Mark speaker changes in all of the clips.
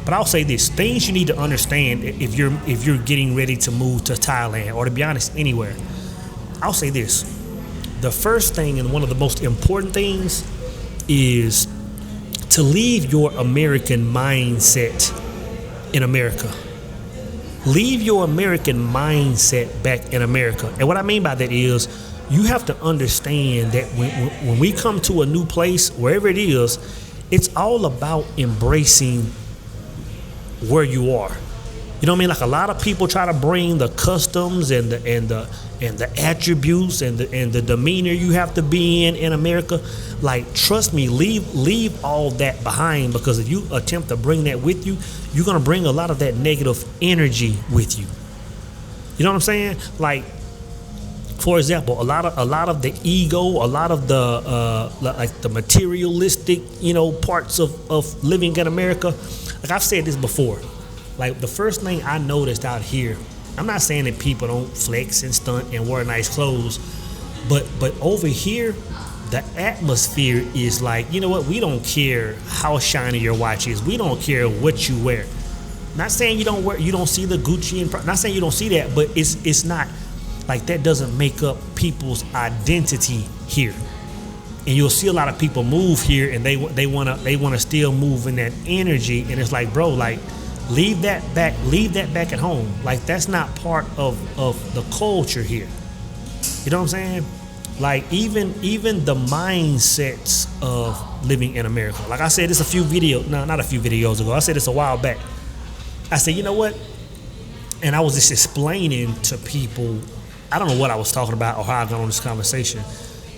Speaker 1: But I'll say this: things you need to understand if you're getting ready to move to Thailand, or to be honest, anywhere. I'll say this: the first thing and one of the most important things is to leave your American mindset in America. Leave your American mindset back in America. And what I mean by that is you have to understand that when we come to a new place, wherever it is, it's all about embracing where you are. You know what I mean? Like, a lot of people try to bring the customs and the attributes and the demeanor you have to be in America. Like, trust me, leave all that behind, because if you attempt to bring that with you, you're gonna bring a lot of that negative energy with you. You know what I'm saying? Like, for example, a lot of the ego, a lot of the like the materialistic, parts of living in America. Like, I've said this before. Like, the first thing I noticed out here, I'm not saying that people don't flex and stunt and wear nice clothes, but over here, the atmosphere is like, you know what? We don't care how shiny your watch is. We don't care what you wear. Not saying you don't see the Gucci and not saying you don't see that, but it's not like that doesn't make up people's identity here. And you'll see a lot of people move here, and they wanna still move in that energy, and it's like, bro, like, leave that back at home. Like, that's not part of the culture here. You know what I'm saying? Like, even the mindsets of living in America. Like I said this not a few videos ago. I said this a while back. I said, you know what? And I was just explaining to people, I don't know what I was talking about or how I got on this conversation,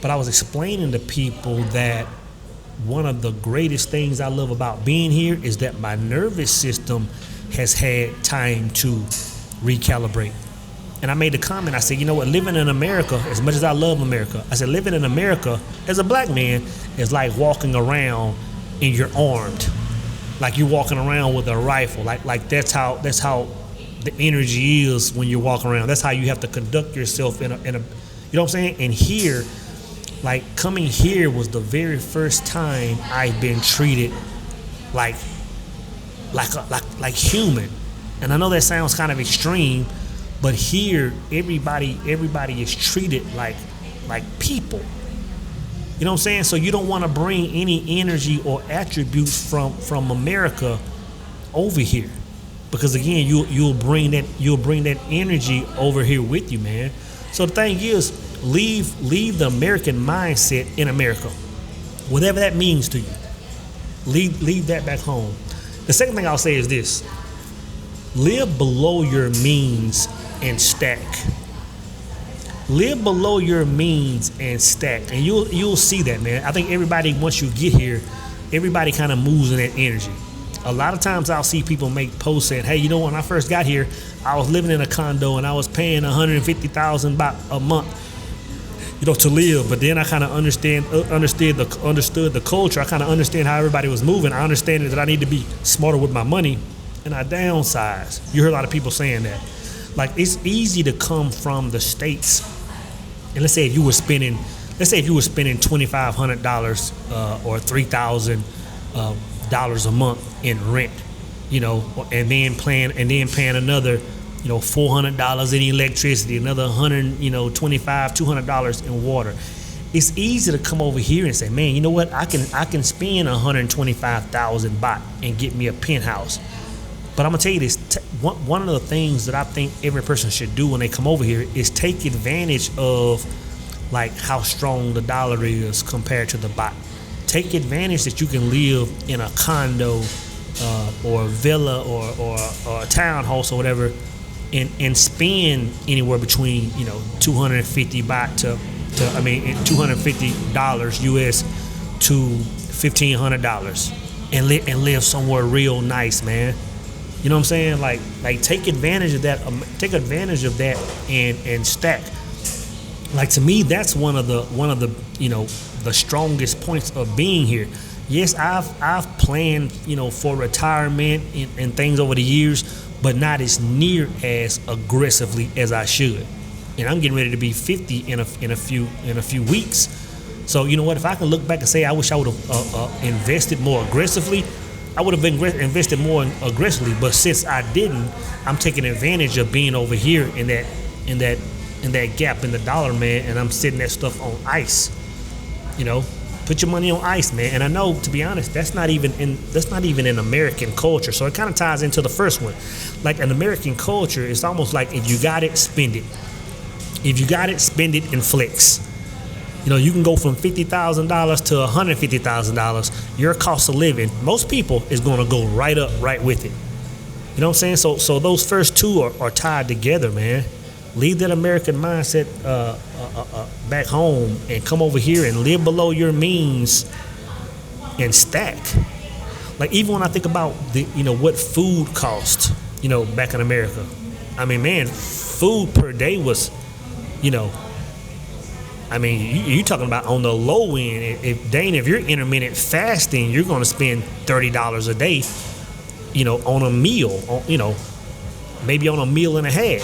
Speaker 1: but I was explaining to people that one of the greatest things I love about being here is that my nervous system has had time to recalibrate. And I made the comment, I said, you know what, living in America, as much as I love America, I said, living in America as a black man is like walking around and you're armed. Like, you're walking around with a rifle. Like that's how the energy is when you're walking around. That's how you have to conduct yourself in a you know what I'm saying? And here, like, coming here was the very first time I've been treated like human. And I know that sounds kind of extreme, but here everybody is treated like people. You know what I'm saying? So you don't want to bring any energy or attributes from America over here, because again, you'll bring that energy over here with you, man. So the thing is, leave the American mindset in America, whatever that means to you. Leave that back home. The second thing I'll say is this: live below your means and stack. Live below your means and stack, and you'll see that, man. I think everybody, once you get here, everybody kind of moves in that energy. A lot of times I'll see people make posts saying, hey, you know, when I first got here, I was living in a condo and I was paying 150,000 baht a month, to live. But then I kind of understood the culture. I kind of understand how everybody was moving. I understand that I need to be smarter with my money, and I downsize. You hear a lot of people saying that. Like, it's easy to come from the States, and let's say if you were spending $2,500 or $3,000 a month in rent, and then paying another, $400 in electricity, another $125, $200 in water. It's easy to come over here and say, man, you know what? I can spend 125,000 baht and get me a penthouse. But I'm gonna tell you this: one of the things that I think every person should do when they come over here is take advantage of, like, how strong the dollar is compared to the baht. Take advantage that you can live in a condo or a villa or a townhouse or whatever, and spend anywhere between $250 baht to $250 US to $1,500, and live somewhere real nice, man. You know what I'm saying? Like take advantage of that. And stack. Like, to me, that's one of the the strongest points of being here. Yes, I've planned for retirement and things over the years, but not as near as aggressively as I should. And I'm getting ready to be 50 in a few weeks. So you know what? If I can look back and say I wish I would have invested more aggressively, I would have been invested more aggressively. But since I didn't, I'm taking advantage of being over here in that gap in the dollar, man, and I'm setting that stuff on ice. You know, put your money on ice, man. And I know, to be honest, that's not even in American culture. So it kind of ties into the first one. Like an American culture, it's almost like if you got it, spend it. If you got it, spend it and flex. You know, you can go from $50,000 to $150,000. Your cost of living, most people, is going to go right up, right with it. You know what I'm saying? So those first two are tied together, man. Leave that American mindset back home and come over here and live below your means and stack. Like, even when I think about what food cost, back in America. I mean, man, food per day was, I mean, you talking about on the low end. If you're intermittent fasting, you're going to spend $30 a day, on a meal, maybe on a meal and a half.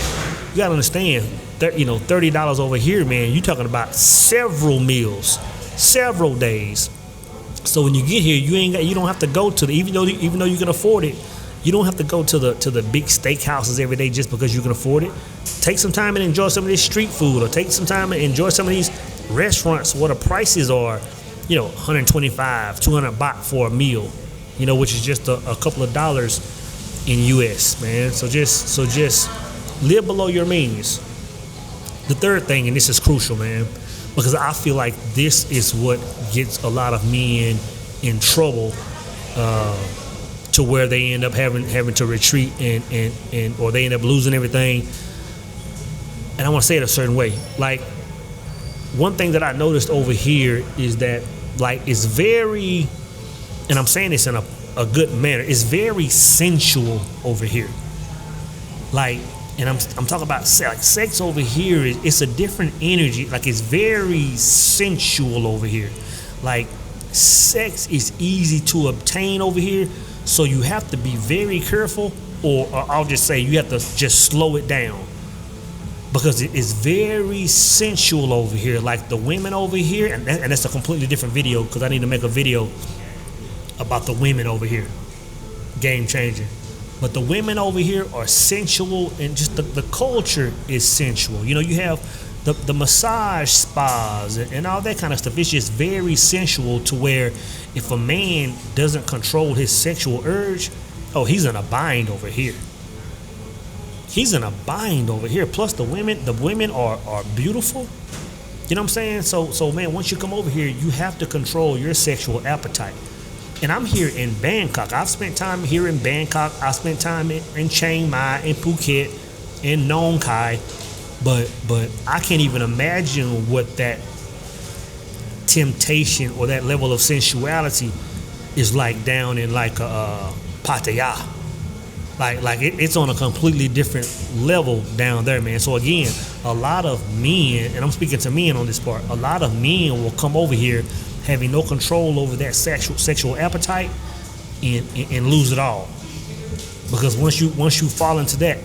Speaker 1: You got to understand, $30 over here, man, you're talking about several meals, several days. So when you get here, you don't have to go to even though you can afford it, you don't have to go to the big steakhouses every day just because you can afford it. Take some time and enjoy some of this street food, or take some time and enjoy some of these restaurants where the prices are, 125, 200 baht for a meal, which is just a couple of dollars in US, man. So just live below your means. The third thing, and this is crucial, man, because I feel like this is what gets a lot of men in trouble, to where they end up having to retreat and or they end up losing everything. And I want to say it a certain way. Like, one thing that I noticed over here is that, like, it's very, and I'm saying this in a good manner, it's very sensual over here. Like, and I'm talking about sex. Like, sex over here it's a different energy. Like, it's very sensual over here. Like, sex is easy to obtain over here, so you have to be very careful, or I'll just say you have to just slow it down, because it is very sensual over here. Like, the women over here, and that's a completely different video, because I need to make a video about the women over here. Game changing. But the women over here are sensual, and just the culture is sensual. You have the massage spas and all that kind of stuff. It's just very sensual, to where if a man doesn't control his sexual urge, he's in a bind over here. He's in a bind over here. Plus the women are beautiful. You know what I'm saying? So man, once you come over here, you have to control your sexual appetite. And I'm here in Bangkok. I've spent time here in Bangkok. I spent time in Chiang Mai, in Phuket, in Nong Khai. But I can't even imagine what that temptation or that level of sensuality is like down in like Pattaya. Like it's on a completely different level down there, man. So again, a lot of men, and I'm speaking to men on this part, a lot of men will come over here having no control over that sexual appetite and lose it all. Because once you fall into that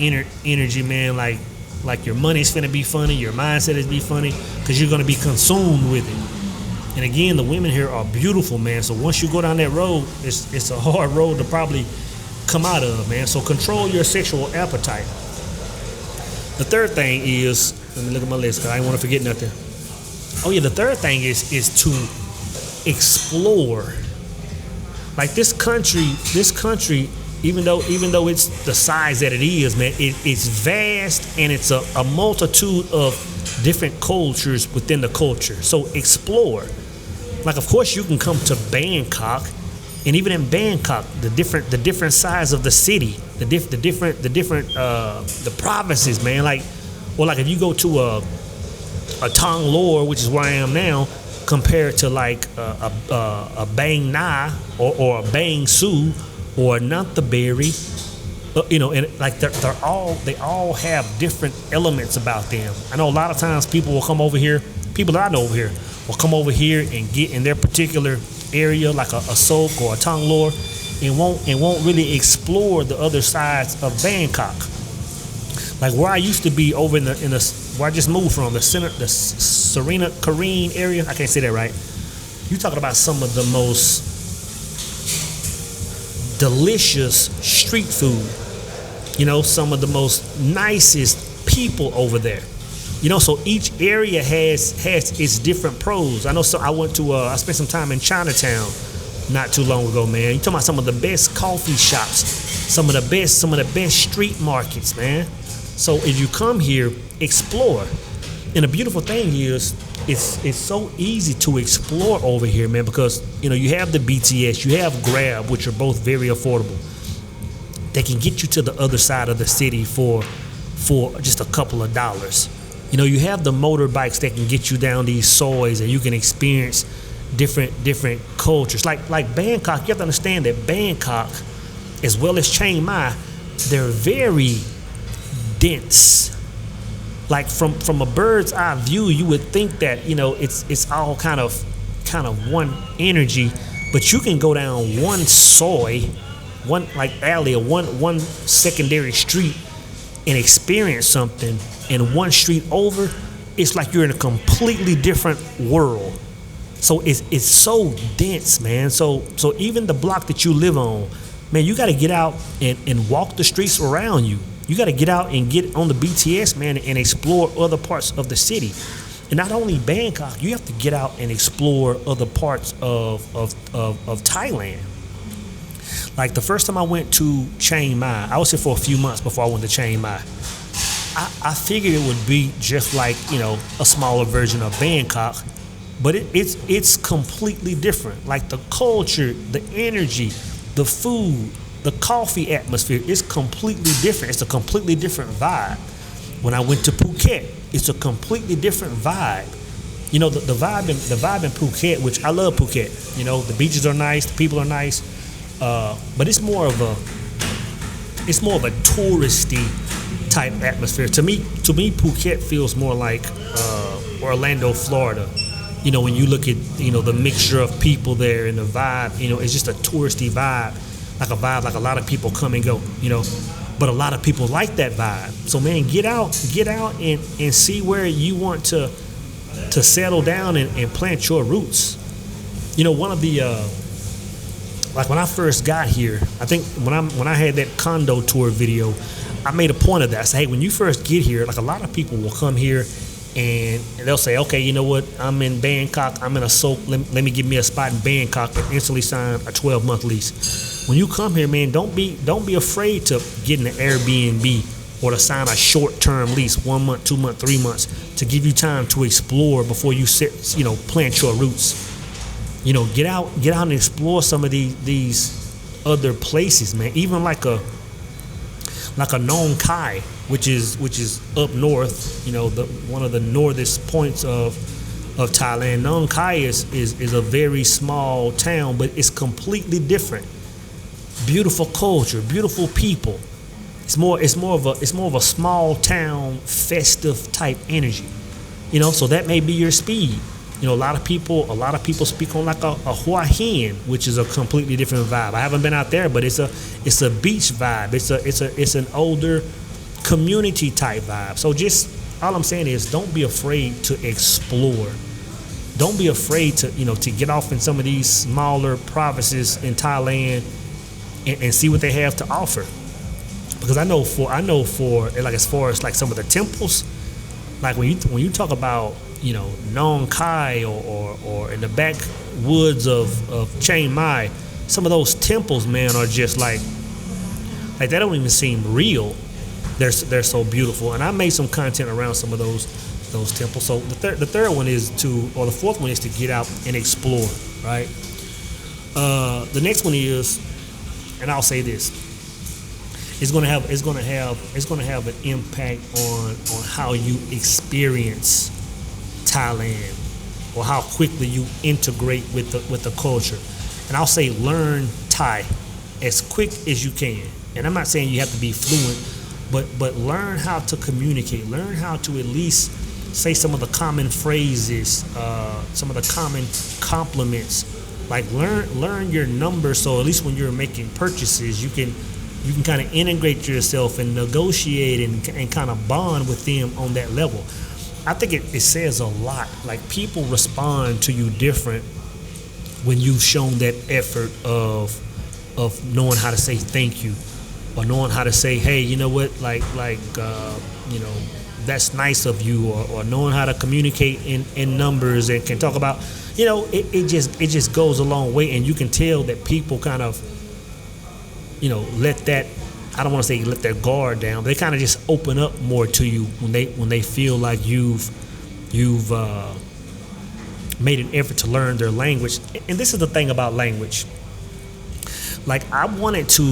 Speaker 1: inner energy, man, like your money's finna be funny, your mindset is be funny, because you're gonna be consumed with it. And again, the women here are beautiful, man. So once you go down that road, it's a hard road to probably come out of, man. So control your sexual appetite. The third thing is, let me look at my list, because I don't want to forget nothing. Oh yeah, the third thing is to explore. Like, this country, even though it's the size that it is, man, it's vast, and it's a multitude of different cultures within the culture. So explore. Like, of course, you can come to Bangkok, and even in Bangkok, the different size of the city, the provinces, man. Like if you go to a Thong Lor, which is where I am now, compared to like a Bang Na or a Bang Su or a Nonthaburi, and like they all have different elements about them. I know a lot of times people will come over here, people that I know over here will come over here and get in their particular area, like a Sok or a Thong Lor, and won't really explore the other sides of Bangkok. Like where I used to be over in the where I just moved from, the Serena Kareen area. I can't say that right. You're talking about some of the most delicious street food. Some of the most nicest people over there. So each area has its different pros. I know. So I spent some time in Chinatown not too long ago, man. You talking about some of the best coffee shops, some of the best street markets, man. So if you come here, explore. And the beautiful thing is, it's so easy to explore over here, man, because you have the BTS, you have Grab, which are both very affordable. They can get you to the other side of the city for just a couple of dollars. You have the motorbikes that can get you down these soys, and you can experience different cultures. Like Bangkok, you have to understand that Bangkok, as well as Chiang Mai, they're very dense. Like from a bird's eye view, you would think that it's all kind of one energy, but you can go down one soy, one like alley, or one secondary street, and experience something, and one street over, it's like you're in a completely different world. So it's so dense, man. So even the block that you live on, man, you got to get out and walk the streets around you. You got to get out and get on the BTS, man, and explore other parts of the city. And not only Bangkok, you have to get out and explore other parts of Thailand. Like the first time I went to Chiang Mai, I was here for a few months before I went to Chiang Mai. I figured it would be just like, a smaller version of Bangkok, but it's completely different. Like the culture, the energy, the food, the coffee atmosphere is completely different. It's a completely different vibe. When I went to Phuket, it's a completely different vibe. The vibe in Phuket, which I love Phuket. The beaches are nice, the people are nice, but it's more of a touristy type atmosphere. To me, Phuket feels more like Orlando, Florida. When you look at the mixture of people there and the vibe, it's just a touristy vibe. Like a lot of people come and go, but a lot of people like that vibe. So man, get out and see where you want to settle down and plant your roots. One of the like when I first got here, I think when I had that condo tour video, I made a point of that. I said, hey, when you first get here, like a lot of people will come here and they'll say, okay, you know what, I'm in Bangkok, I'm in a soak, let me give me a spot in Bangkok, and instantly sign a 12-month lease. When you come here, man, don't be afraid to get an Airbnb or to sign a short-term lease, 1 month, 2 months, 3 months, to give you time to explore before you plant your roots. Get out and explore some of these other places, man. Even like a Nong Khai, which is up north, one of the northest points of Thailand. Nong Khai is a very small town, but it's completely different. Beautiful culture, beautiful people. It's more of a small town, festive type energy. So that may be your speed. A lot of people speak on like a Hua Hin, which is a completely different vibe. I haven't been out there, but it's a beach vibe. It's an older community type vibe. So just all I'm saying is, don't be afraid to explore. Don't be afraid to get off in some of these smaller provinces in Thailand and see what they have to offer. Because I know for like, as far as like some of the temples, like when you talk about Nong Khai or in the backwoods of Chiang Mai, some of those temples, man, are just like they don't even seem real. They're so beautiful, and I made some content around some of those temples. So the third one is the fourth one is to get out and explore, right? The next one is, and I'll say this, it's gonna have an impact on how you experience Thailand, or how quickly you integrate with the culture. And I'll say, learn Thai as quick as you can. And I'm not saying you have to be fluent, but learn how to communicate. Learn how to at least say some of the common phrases, some of the common compliments. Like learn your numbers, so at least when you're making purchases, you can kind of integrate yourself and negotiate and kind of bond with them on that level. I think it says a lot. Like, people respond to you different when you've shown that effort of of knowing how to say thank you, or knowing how to say, hey, you know what, you know, that's nice of you, or knowing how to communicate in numbers and can talk about, you know, it just goes a long way. And you can tell that people kind of, you know, let that, I don't want to say let their guard down, but they kind of just open up more to you when they feel like you've made an effort to learn their language. And this is the thing about language. Like, I wanted to,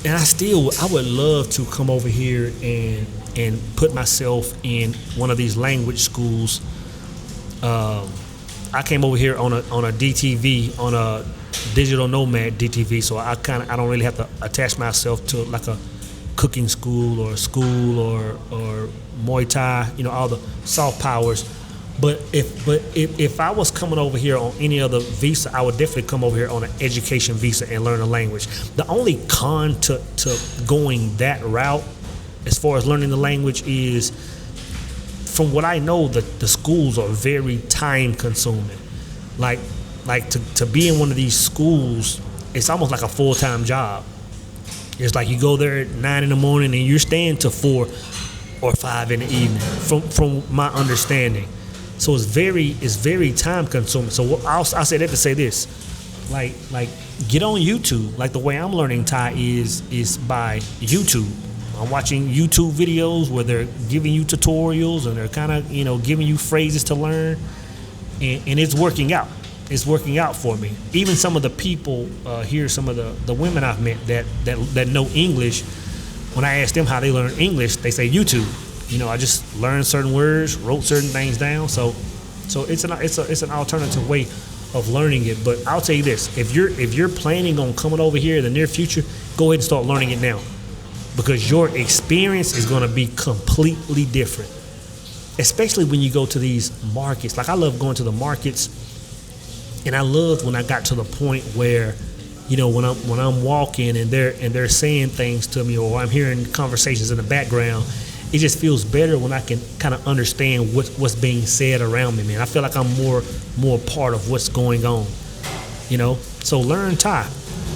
Speaker 1: and I would love to come over here and put myself in one of these language schools. I came over here on a DTV, on a digital nomad DTV, so I don't really have to attach myself to like a cooking school or Muay Thai, you know, all the soft powers. But if I was coming over here on any other visa, I would definitely come over here on an education visa and learn a language. The only con to going that route, as far as learning the language, is, from what I know, the schools are very time consuming. Like to be in one of these schools, it's almost like a full-time job. It's like you go there at 9 in the morning and you're staying till 4 or 5 in the evening, from my understanding. So it's very time consuming. So I'll say that to say this, like get on YouTube. Like, the way I'm learning Thai is by YouTube. I'm watching YouTube videos where they're giving you tutorials and they're kind of, you know, giving you phrases to learn, and it's working out. It's working out for me. Even some of the people here, some of the women I've met that know English, when I ask them how they learn English, they say YouTube. You know, I just learned certain words, wrote certain things down. So it's an alternative way of learning it. But I'll tell you this: if you're planning on coming over here in the near future, go ahead and start learning it now, because your experience is going to be completely different. Especially when you go to these markets. Like, I love going to the markets, and I loved when I got to the point where, you know, when I'm walking and they're saying things to me, or I'm hearing conversations in the background. It just feels better when I can kind of understand what's being said around me, man. I feel like I'm more part of what's going on, you know. So learn Thai,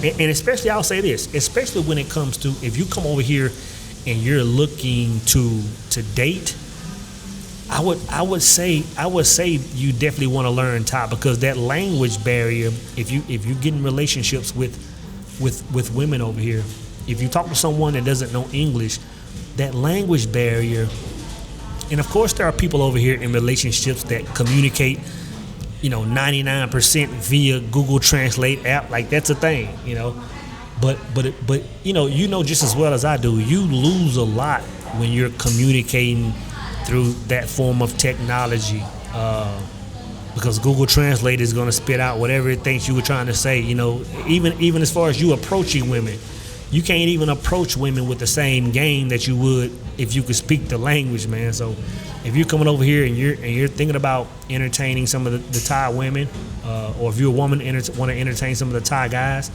Speaker 1: and especially, I'll say this, especially when it comes to, if you come over here and you're looking to date, I would say you definitely want to learn Thai, because that language barrier, if you get in relationships with women over here, if you talk to someone that doesn't know English, that language barrier. And of course there are people over here in relationships that communicate, you know, 99% via Google Translate app. Like, that's a thing, you know. But you know just as well as I do, you lose a lot when you're communicating through that form of technology, because Google Translate is going to spit out whatever it thinks you were trying to say. You know, even as far as you approaching women, you can't even approach women with the same game that you would if you could speak the language, man. So if you're coming over here and you're thinking about entertaining some of the Thai women, or if you're a woman want to entertain some of the Thai guys,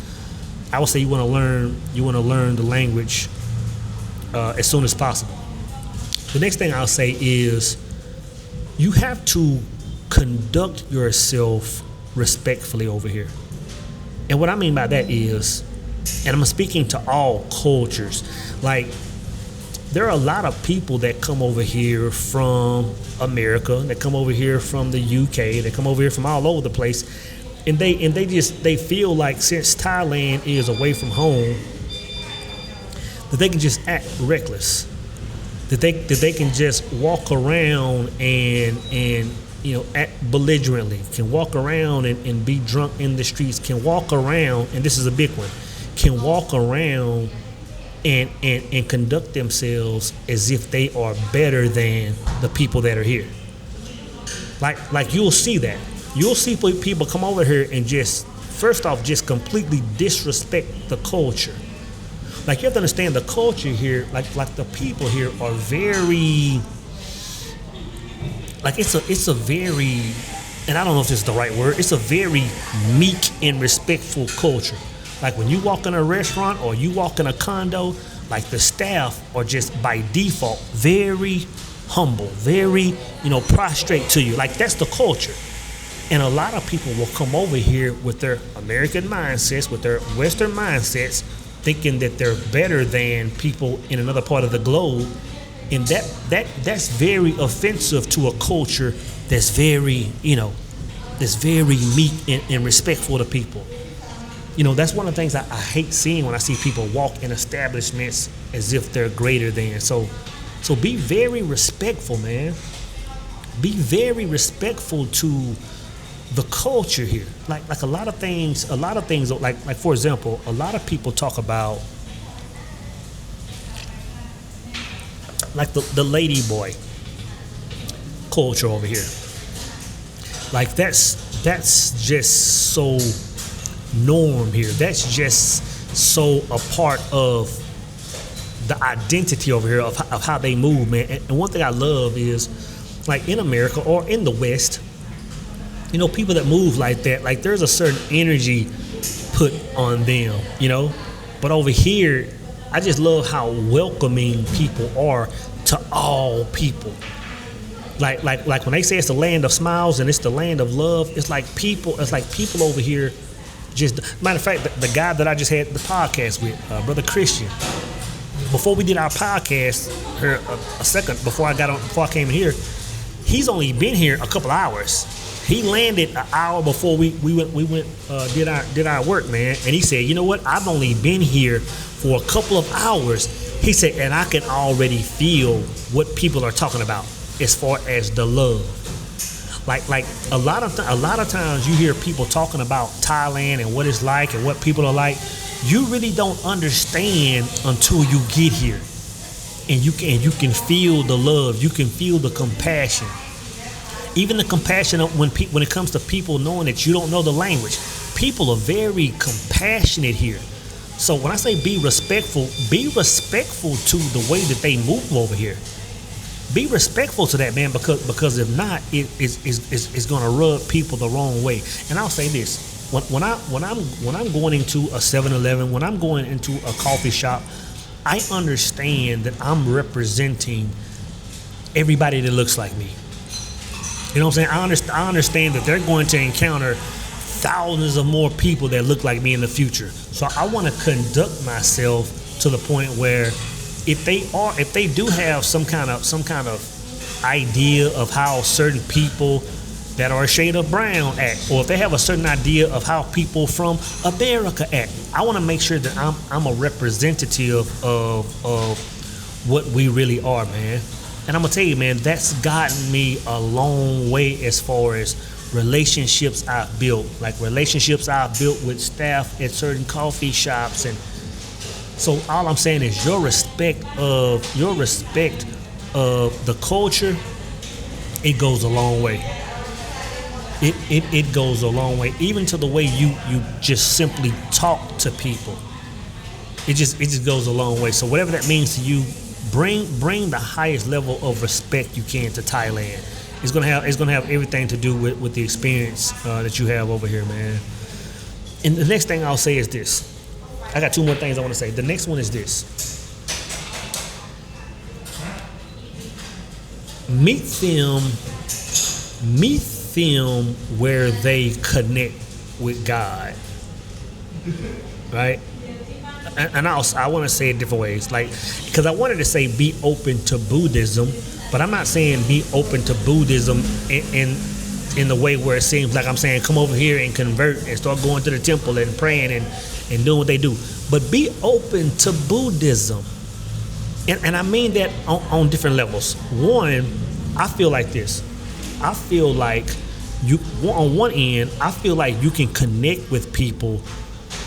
Speaker 1: I would say you want to learn the language as soon as possible. The next thing I'll say is, you have to conduct yourself respectfully over here. And what I mean by that is, and I'm speaking to all cultures, like, there are a lot of people that come over here from America, that come over here from the UK, that come over here from all over the place, and they feel like, since Thailand is away from home, that they can just act reckless, that they can just walk around and you know, act belligerently, can walk around and be drunk in the streets, can walk around, and this is a big one, can walk around and conduct themselves as if they are better than the people that are here. Like you'll see that. You'll see people come over here and just, first off, just completely disrespect the culture. Like, you have to understand the culture here, like the people here are very, like, it's a very, and I don't know if this is the right word, it's a very meek and respectful culture. Like, when you walk in a restaurant or you walk in a condo, like, the staff are just by default very humble, very, you know, prostrate to you. Like, that's the culture. And a lot of people will come over here with their American mindsets, with their Western mindsets, thinking that they're better than people in another part of the globe. And that's very offensive to a culture that's very, that's very meek and respectful to people. That's one of the things I hate seeing when I see people walk in establishments as if they're greater than. So be very respectful, man. Be very respectful to the culture here. Like a lot of things, like for example, a lot of people talk about like the lady boy culture over here. Like that's just so norm here. That's just so a part of the identity over here of how they move, man. And one thing I love is, like in America or in the West, people that move like that, like there's a certain energy put on them, But over here, I just love how welcoming people are to all people. Like when they say it's the land of smiles and it's the land of love, it's like people over here. Just matter of fact, the guy that I just had the podcast with, Brother Christian, before we did our podcast here a second before I came in here, he's only been here a couple hours. He landed an hour before we did our work, man. And he said, you know what? I've only been here for a couple of hours. He said, and I can already feel what people are talking about as far as the love. Like a lot of times you hear people talking about Thailand and what it's like and what people are like. You really don't understand until you get here, and you can feel the love. You can feel the compassion. Even the compassion when it comes to people knowing that you don't know the language. People are very compassionate here. So when I say be respectful to the way that they move over here. Be respectful to that, man, because if not, it's gonna rub people the wrong way. And I'll say this: when I'm going into a 7-Eleven, when I'm going into a coffee shop, I understand that I'm representing everybody that looks like me. You know what I'm saying? I understand that they're going to encounter thousands of more people that look like me in the future. So I want to conduct myself to the point where if they do have some kind of idea of how certain people that are a shade of brown act, or if they have a certain idea of how people from America act, I want to make sure that I'm a representative of what we really are, man. And I'm gonna tell you, man, that's gotten me a long way as far as relationships I've built, with staff at certain coffee shops. And so all I'm saying is your respect of the culture, it goes a long way. It goes a long way, even to the way you just simply talk to people. It just goes a long way. So whatever that means to you, bring the highest level of respect you can to Thailand. It's gonna have everything to do with the experience that you have over here, man. And the next thing I'll say is this. I got two more things I want to say. The next one is this. Meet them where they connect with God, right? And I want to say it different ways, like, because I wanted to say be open to Buddhism, but I'm not saying be open to Buddhism in the way where it seems like I'm saying come over here and convert and start going to the temple and praying and doing what they do. But be open to Buddhism, and I mean that on different levels. One, I feel like this. I feel like on one end, I feel like you can connect with people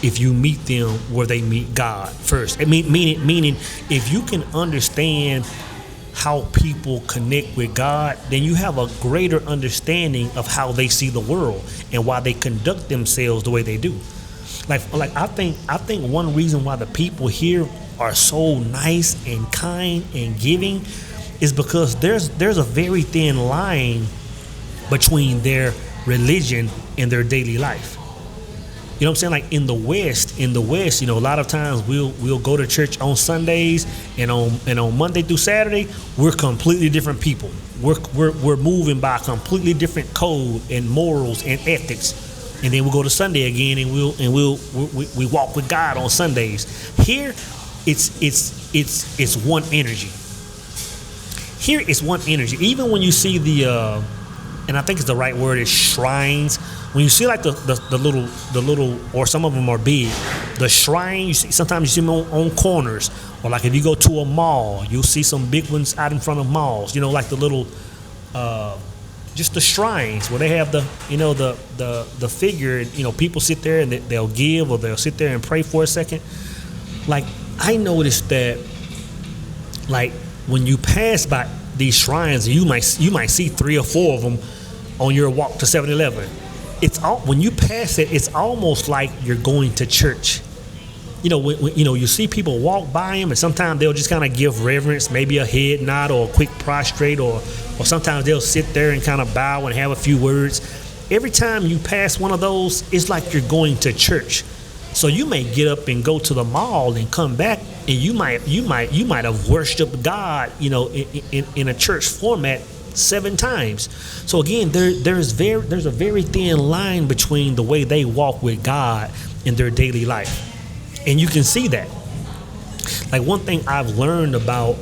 Speaker 1: if you meet them where they meet God first. Meaning if you can understand how people connect with God, then you have a greater understanding of how they see the world and why they conduct themselves the way they do. Like I think one reason why the people here are so nice and kind and giving is because there's a very thin line between their religion and their daily life. You know what I'm saying? Like in the West, a lot of times we'll go to church on Sundays, and on Monday through Saturday, we're completely different people. We're moving by a completely different code and morals and ethics. And then we'll go to Sunday again, and we walk with God on Sundays. Here, it's one energy. Here it's one energy. Even when you see the and I think it's the right word is shrines. When you see like the little, or some of them are big, the shrine, you see, sometimes you see them on corners, or like if you go to a mall, you'll see some big ones out in front of malls. Like the little, just the shrines where they have the figure. People sit there and they'll give, or they'll sit there and pray for a second. Like I noticed that, like when you pass by these shrines, you might see 3 or 4 of them on your walk to 7-Eleven. When you pass it, it's almost like you're going to church. When you see people walk by them, and sometimes they'll just kind of give reverence, maybe a head nod or a quick prostrate, or sometimes they'll sit there and kind of bow and have a few words. Every time you pass one of those, it's like you're going to church. So you may get up and go to the mall and come back, and you might have worshiped God, in a church format 7 times. So again, there's a very thin line between the way they walk with God in their daily life, and you can see that. Like one thing I've learned about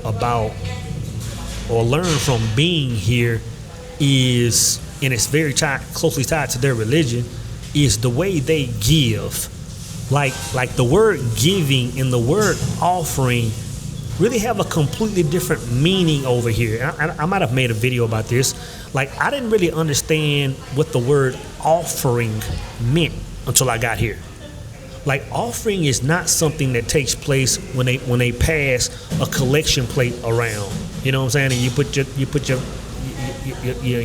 Speaker 1: or learned from being here is, and it's very closely tied to their religion, is the way they give. Like the word giving and the word offering really have a completely different meaning over here. And I might have made a video about this. Like I didn't really understand what the word offering meant until I got here. Like offering is not something that takes place when they pass a collection plate around. You know what I'm saying? And you put your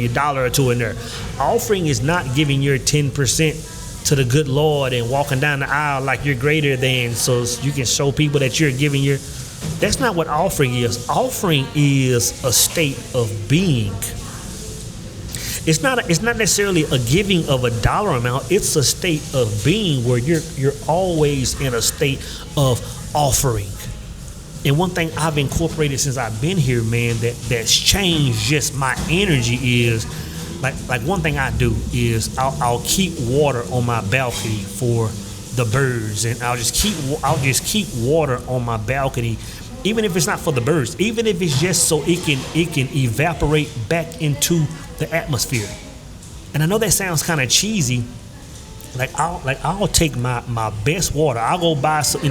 Speaker 1: dollar or two in there. Offering is not giving your 10% to the good Lord and walking down the aisle like you're greater than, so you can show people that you're giving your. That's not what offering is. Offering is a state of being. It's not necessarily a giving of a dollar amount. It's a state of being where you're always in a state of offering. And one thing I've incorporated since I've been here, man, that's changed just my energy is like one thing I do is I'll keep water on my balcony for the birds, and I'll just keep water on my balcony, even if it's not for the birds, even if it's just so it can evaporate back into the atmosphere. And I know that sounds kind of cheesy. I'll take my best water. I'll go buy some,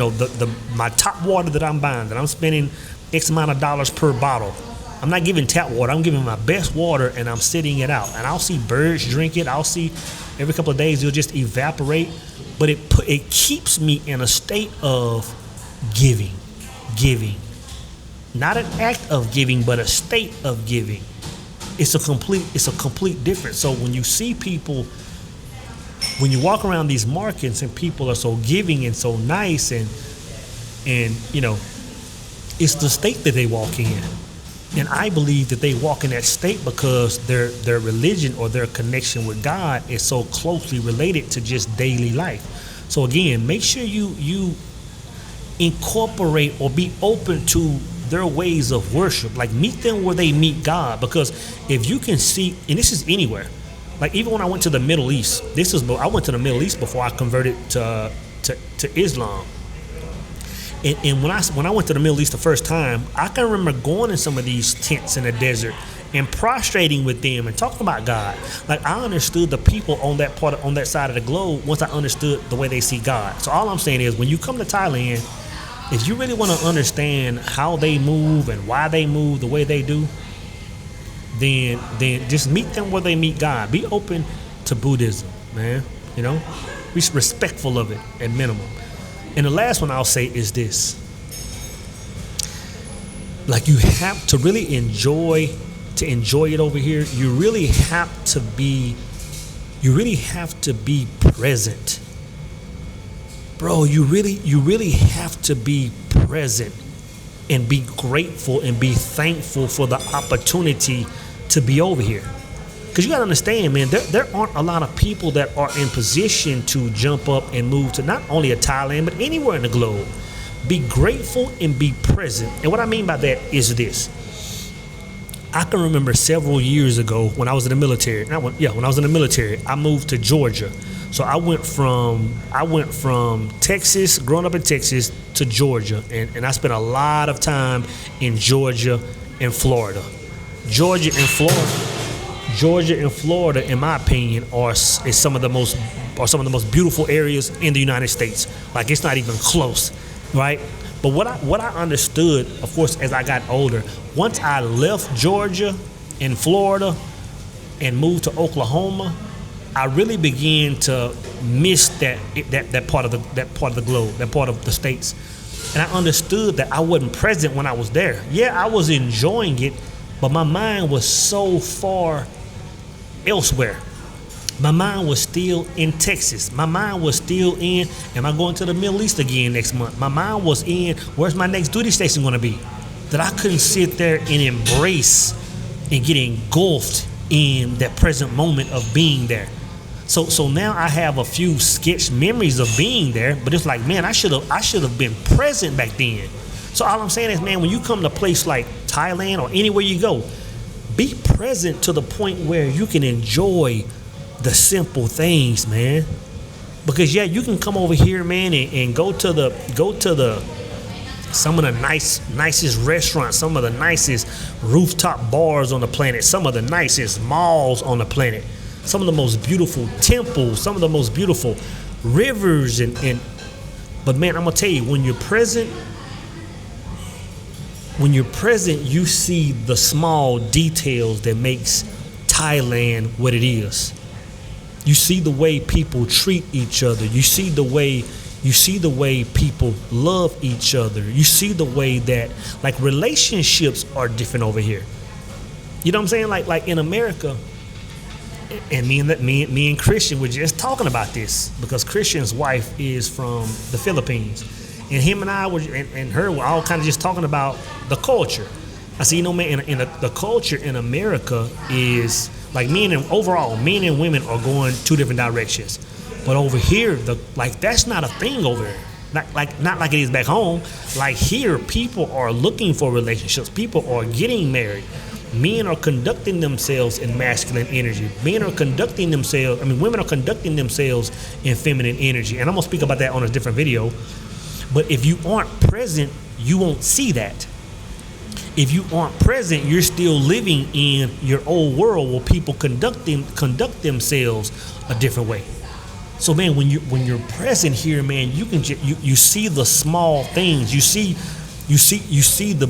Speaker 1: my top water that I'm buying, that I'm spending X amount of dollars per bottle. I'm not giving tap water. I'm giving my best water, and I'm sitting it out. And I'll see birds drink it. I'll see every couple of days it'll just evaporate. But it keeps me in a state of giving. Not an act of giving, but a state of giving. It's a complete difference. So when you see people, when you walk around these markets and people are so giving and so nice, and it's the state that they walk in. And I believe that they walk in that state because their religion or their connection with God is so closely related to just daily life. So again, make sure you incorporate or be open to their ways of worship. Like meet them where they meet God, because if you can see, and this is anywhere, like even when I went to the Middle East, I went to the Middle East before I converted to Islam. And when I went to the Middle East the first time, I can remember going in some of these tents in the desert and prostrating with them and talking about God. Like I understood the people on that side of the globe once I understood the way they see God. So all I'm saying is, when you come to Thailand, if you really want to understand how they move and why they move the way they do, then just meet them where they meet God. Be open to Buddhism, man. Be respectful of it at minimum. And the last one I'll say is this. Like you have to really enjoy it over here. You really have to be present. Bro, you really have to be present and be grateful and be thankful for the opportunity to be over here. Because you got to understand, man, there aren't a lot of people that are in position to jump up and move to not only a Thailand, but anywhere in the globe. Be grateful and be present. And what I mean by that is this. I can remember several years ago when I was in the military. When I was in the military, I moved to Georgia. So I went from Texas, growing up in Texas, to Georgia, and I spent a lot of time in Georgia and Florida. Georgia and Florida, in my opinion, are some of the most beautiful areas in the United States. Like, it's not even close, right? But what I understood, of course, as I got older, once I left Georgia and Florida and moved to Oklahoma, I really began to miss that part of the globe, that part of the states. And I understood that I wasn't present when I was there. Yeah, I was enjoying it, but my mind was so far elsewhere. My mind was still in Texas. My mind was still in, am I going to the Middle East again next month? My mind was in, where's my next duty station going to be? That I couldn't sit there and embrace and get engulfed in that present moment of being there. So now I have a few sketched memories of being there, but it's like, man, I should have been present back then. So all I'm saying is, man, when you come to a place like Thailand or anywhere you go, be present to the point where you can enjoy the simple things, man. Because yeah, you can come over here, man, and go to the some of the nicest restaurants, some of the nicest rooftop bars on the planet, some of the nicest malls on the planet, some of the most beautiful temples, some of the most beautiful rivers, but man, I'm gonna tell you, when you're present, you see the small details that makes Thailand what it is. You see the way people treat each other. You see the way people love each other. You see the way that, like, relationships are different over here. You know what I'm saying? Like in America, and me and Christian were just talking about this, because Christian's wife is from the Philippines, and him and I and her were all kind of just talking about the culture. I said, you know, man, the culture in America is like men and women are going two different directions. But over here, that's not a thing over there. Not like it is back home. Like here, people are looking for relationships. People are getting married. Men are conducting themselves in masculine energy. Women are conducting themselves in feminine energy. And I'm gonna speak about that on a different video. But if you aren't present, you won't see that. If you aren't present, you're still living in your old world where people conduct themselves a different way. So man, when you're present here, man, you can you see the small things. You see the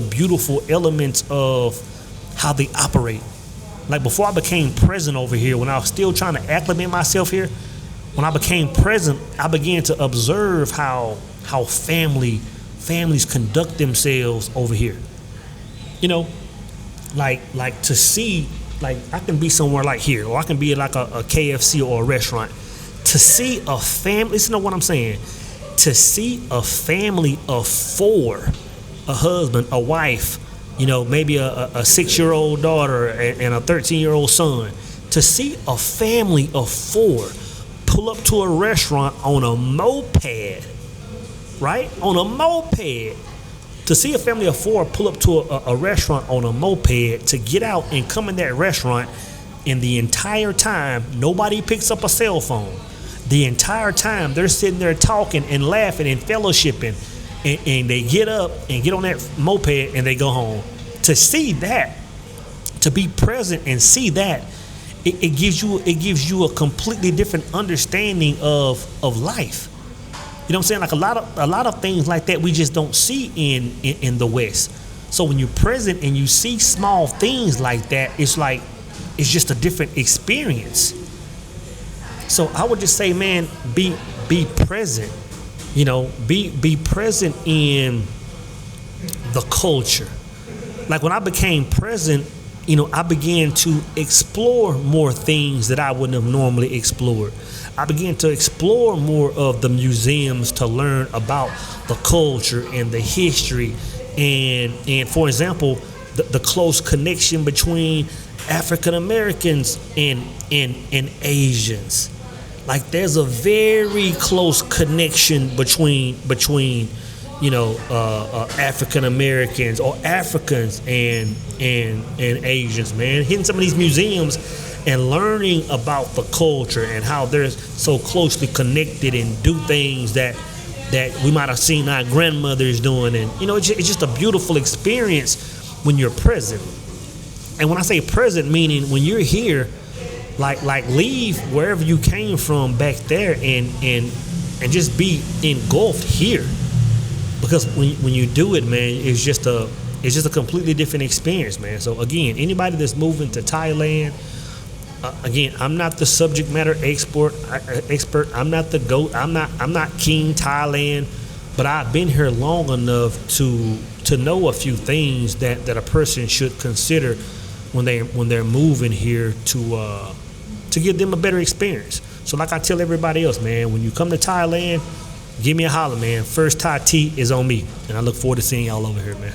Speaker 1: beautiful elements of how they operate. Like before I became present over here, when I was still trying to acclimate myself here, when I became present, I began to observe how families conduct themselves over here. You know, like to see, like I can be somewhere like here, or I can be like a KFC or a restaurant. To see a family, listen to what I'm saying. To see a family of four, a husband, a wife, you know, maybe a 6-year-old daughter and a 13-year-old son. To see a family of four pull up to a restaurant on a moped, right? On a moped. To see a family of four pull up to a restaurant on a moped, to get out and come in that restaurant, and the entire time, nobody picks up a cell phone. The entire time, they're sitting there talking and laughing and fellowshipping, and they get up and get on that moped and they go home. To see that, to be present and see that, it gives you a completely different understanding of life. You know what I'm saying? Like a lot of things like that we just don't see in the West. So when you're present and you see small things like that, it's just a different experience. So I would just say, man, be present. You know, be present in the culture. Like when I became present, you know, I began to explore more things that I wouldn't have normally explored. I began to explore more of the museums to learn about the culture and the history, and for example, the close connection between African Americans and Asians. Like there's a very close connection between African Americans or Africans and Asians, man. Hitting some of these museums and learning about the culture and how they're so closely connected and do things that we might have seen our grandmothers doing, and it's just a beautiful experience when you're present. And when I say present, meaning when you're here, like leave wherever you came from back there and just be engulfed here, because when you do it, man, it's just a completely different experience, man. So again, anybody that's moving to Thailand, again, I'm not the subject matter expert. I'm not the GOAT. I'm not King Thailand, but I've been here long enough to know a few things that a person should consider when they're moving here to give them a better experience. So like I tell everybody else, man, when you come to Thailand, give me a holler, man. First Thai tea is on me, and I look forward to seeing y'all over here, man.